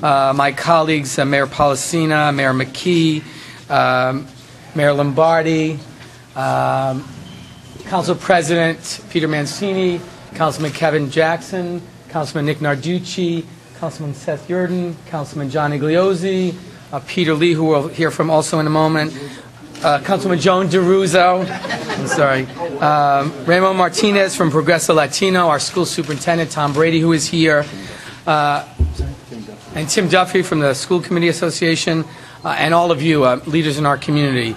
my colleagues, Mayor Polisena, Mayor McKee, Mayor Lombardi, Council President Peter Mancini, Councilman Kevin Jackson, Councilman Nick Narducci, Councilman Seth Yurden, Councilman John Igliozzi, Peter Lee, who we'll hear from also in a moment, Councilman Joan DeRuzo, I'm sorry, Ramon Martinez from Progreso Latino, our school superintendent, Tom Brady, who is here, and Tim Duffy from the School Committee Association, and all of you, leaders in our community.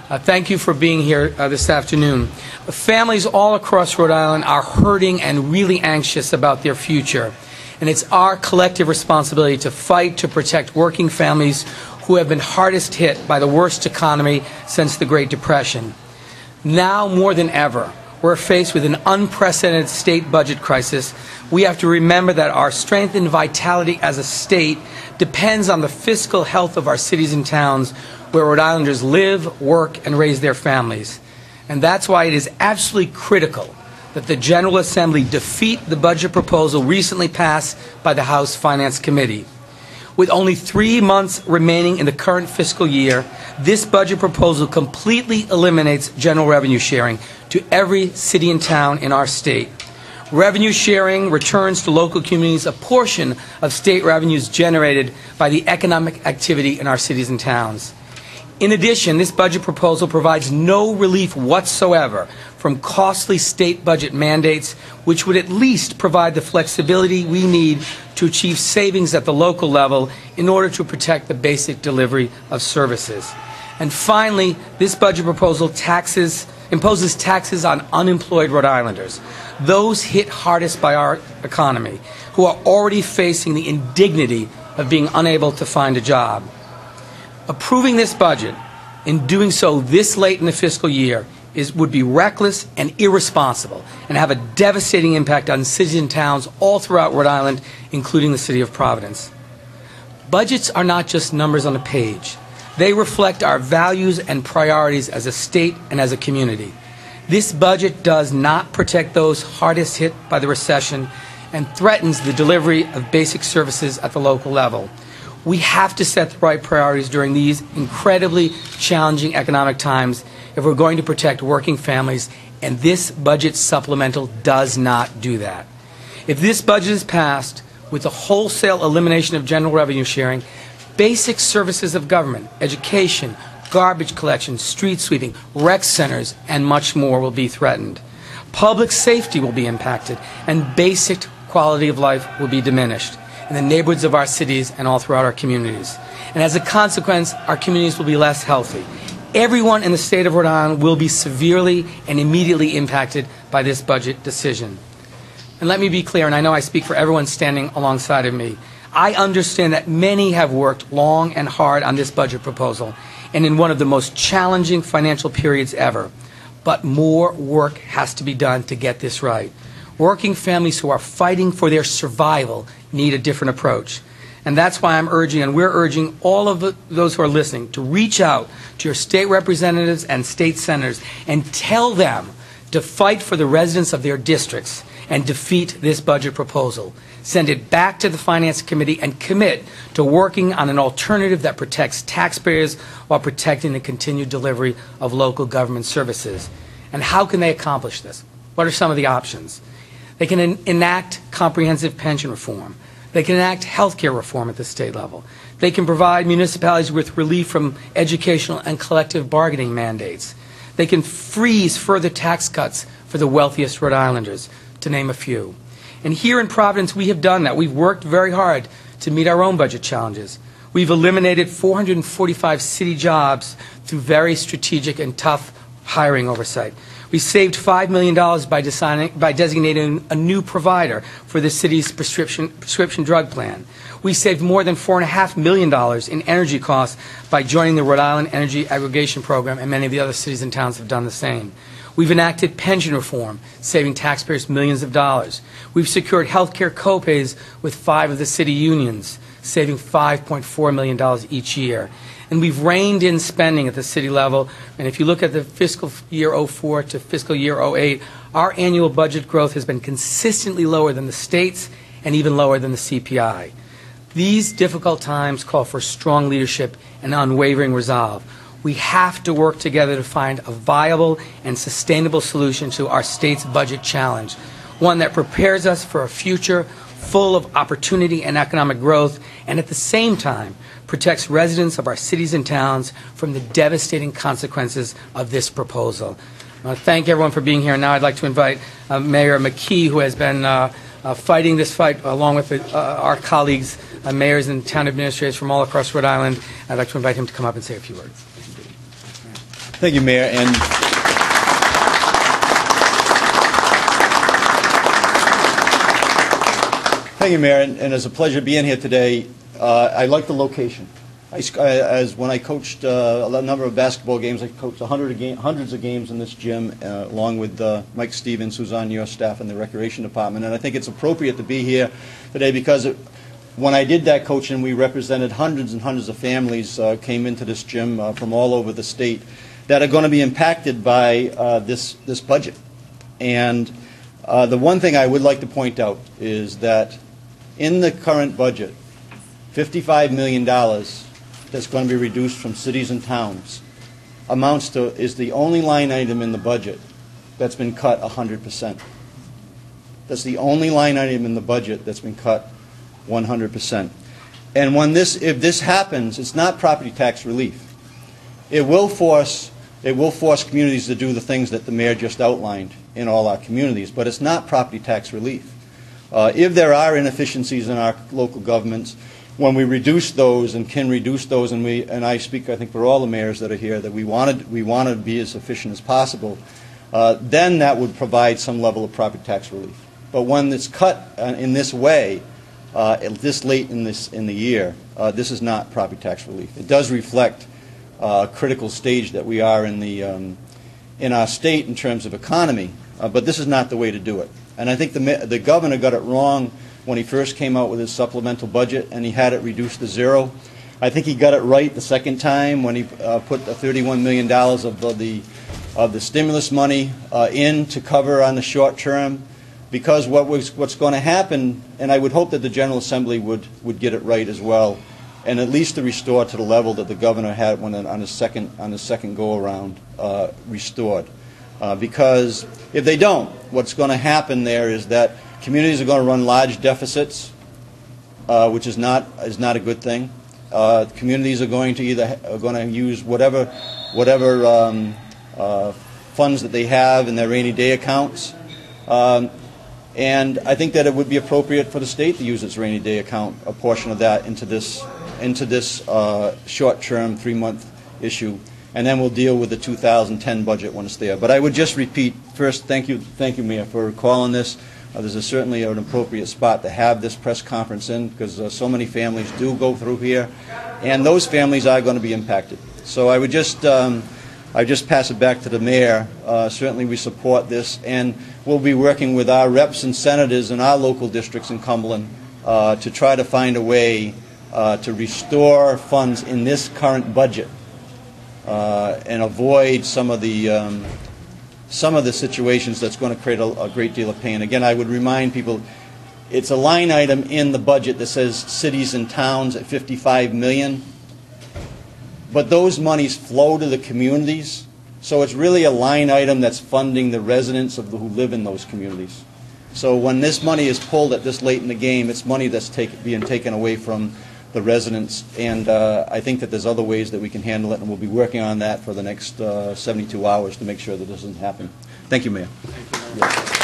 Thank you for being here this afternoon. Families all across Rhode Island are hurting and really anxious about their future. And it's our collective responsibility to fight to protect working families who have been hardest hit by the worst economy since the Great Depression. Now more than ever, we're faced with an unprecedented state budget crisis. We have to remember that our strength and vitality as a state depends on the fiscal health of our cities and towns where Rhode Islanders live, work, and raise their families. And that's why it is absolutely critical that the General Assembly defeat the budget proposal recently passed by the House Finance Committee. With only 3 months remaining in the current fiscal year, this budget proposal completely eliminates general revenue sharing to every city and town in our state. Revenue sharing returns to local communities a portion of state revenues generated by the economic activity in our cities and towns. In addition, this budget proposal provides no relief whatsoever from costly state budget mandates, which would at least provide the flexibility we need to achieve savings at the local level in order to protect the basic delivery of services. And finally, this budget proposal imposes taxes on unemployed Rhode Islanders, those hit hardest by our economy, who are already facing the indignity of being unable to find a job. Approving this budget, in doing so this late in the fiscal year, would be reckless and irresponsible and have a devastating impact on cities and towns all throughout Rhode Island, including the city of Providence. Budgets are not just numbers on a page. They reflect our values and priorities as a state and as a community. This budget does not protect those hardest hit by the recession and threatens the delivery of basic services at the local level. We have to set the right priorities during these incredibly challenging economic times if we're going to protect working families, and this budget supplemental does not do that. If this budget is passed with the wholesale elimination of general revenue sharing, basic services of government, education, garbage collection, street sweeping, rec centers, and much more will be threatened. Public safety will be impacted, and basic quality of life will be diminished in the neighborhoods of our cities and all throughout our communities. And as a consequence, our communities will be less healthy. Everyone in the state of Rhode Island will be severely and immediately impacted by this budget decision. And let me be clear, and I know I speak for everyone standing alongside of me, I understand that many have worked long and hard on this budget proposal and in one of the most challenging financial periods ever. But more work has to be done to get this right. Working families who are fighting for their survival need a different approach. And that's why I'm urging, and we're urging all of those who are listening, to reach out to your state representatives and state senators and tell them to fight for the residents of their districts and defeat this budget proposal. Send it back to the Finance Committee and commit to working on an alternative that protects taxpayers while protecting the continued delivery of local government services. And how can they accomplish this? What are some of the options? They can enact comprehensive pension reform. They can enact health care reform at the state level. They can provide municipalities with relief from educational and collective bargaining mandates. They can freeze further tax cuts for the wealthiest Rhode Islanders, to name a few. And here in Providence, we have done that. We've worked very hard to meet our own budget challenges. We've eliminated 445 city jobs through very strategic and tough hiring oversight. We saved $5 million by designating a new provider for the city's prescription drug plan. We saved more than $4.5 million in energy costs by joining the Rhode Island Energy Aggregation Program, and many of the other cities and towns have done the same. We've enacted pension reform, saving taxpayers millions of dollars. We've secured health care copays with 5 of the city unions, saving $5.4 million each year. And we've reined in spending at the city level. And if you look at the fiscal year 04 to fiscal year 08, our annual budget growth has been consistently lower than the states and even lower than the CPI. These difficult times call for strong leadership and unwavering resolve. We have to work together to find a viable and sustainable solution to our state's budget challenge, one that prepares us for a future full of opportunity and economic growth, and at the same time protects residents of our cities and towns from the devastating consequences of this proposal. I want to thank everyone for being here. Now I'd like to invite Mayor McKee, who has been fighting this fight along with our colleagues, mayors and town administrators from all across Rhode Island. I'd like to invite him to come up and say a few words. Thank you, Mayor. And thank you, Mayor. And it's a pleasure being here today. I like the location. When I coached a number of basketball games, I coached hundreds of games in this gym, along with Mike Stevens, who's on your staff in the Recreation Department. And I think it's appropriate to be here today because when I did that coaching, we represented hundreds and hundreds of families came into this gym from all over the state that are going to be impacted by this budget. And the one thing I would like to point out is that in the current budget, $55 million that's going to be reduced from cities and towns is the only line item in the budget that's been cut 100%. That's the only line item in the budget that's been cut 100%. And if this happens, it's not property tax relief. It will force communities to do the things that the mayor just outlined in all our communities, but it's not property tax relief. If there are inefficiencies in our local governments, when we reduce those and can reduce those, and I speak, I think, for all the mayors that are here, that we want to be as efficient as possible, then that would provide some level of property tax relief. But when it's cut in this way, this late in the year, this is not property tax relief. It does reflect a critical stage that we are in our state in terms of economy, but this is not the way to do it. And I think the governor got it wrong when he first came out with his supplemental budget and he had it reduced to zero. I think he got it right the second time when he put the $31 million of the stimulus money in to cover on the short term, because what's going to happen, and I would hope that the General Assembly would get it right as well, and at least to restore to the level that the governor had when on his second go around restored. Because if they don't, what's going to happen there is that communities are going to run large deficits, which is not a good thing. Communities are going to use whatever funds that they have in their rainy day accounts, and I think that it would be appropriate for the state to use its rainy day account, a portion of that, into this short-term 3-month issue, and then we'll deal with the 2010 budget when it's there. But I would just repeat, first, thank you, Mayor, for calling this. There's certainly an appropriate spot to have this press conference in, because so many families do go through here, and those families are going to be impacted. So I would just pass it back to the mayor. Certainly we support this, and we'll be working with our reps and senators in our local districts in Cumberland to try to find a way to restore funds in this current budget and avoid some of the situations that's going to create a great deal of pain. Again, I would remind people, it's a line item in the budget that says cities and towns at $55 million, but those monies flow to the communities, so it's really a line item that's funding the residents who live in those communities. So when this money is pulled at this late in the game, it's money that's being taken away from the residents, and I think that there's other ways that we can handle it, and we'll be working on that for the next 72 hours to make sure that this doesn't happen. Thank you, Mayor. Thank you.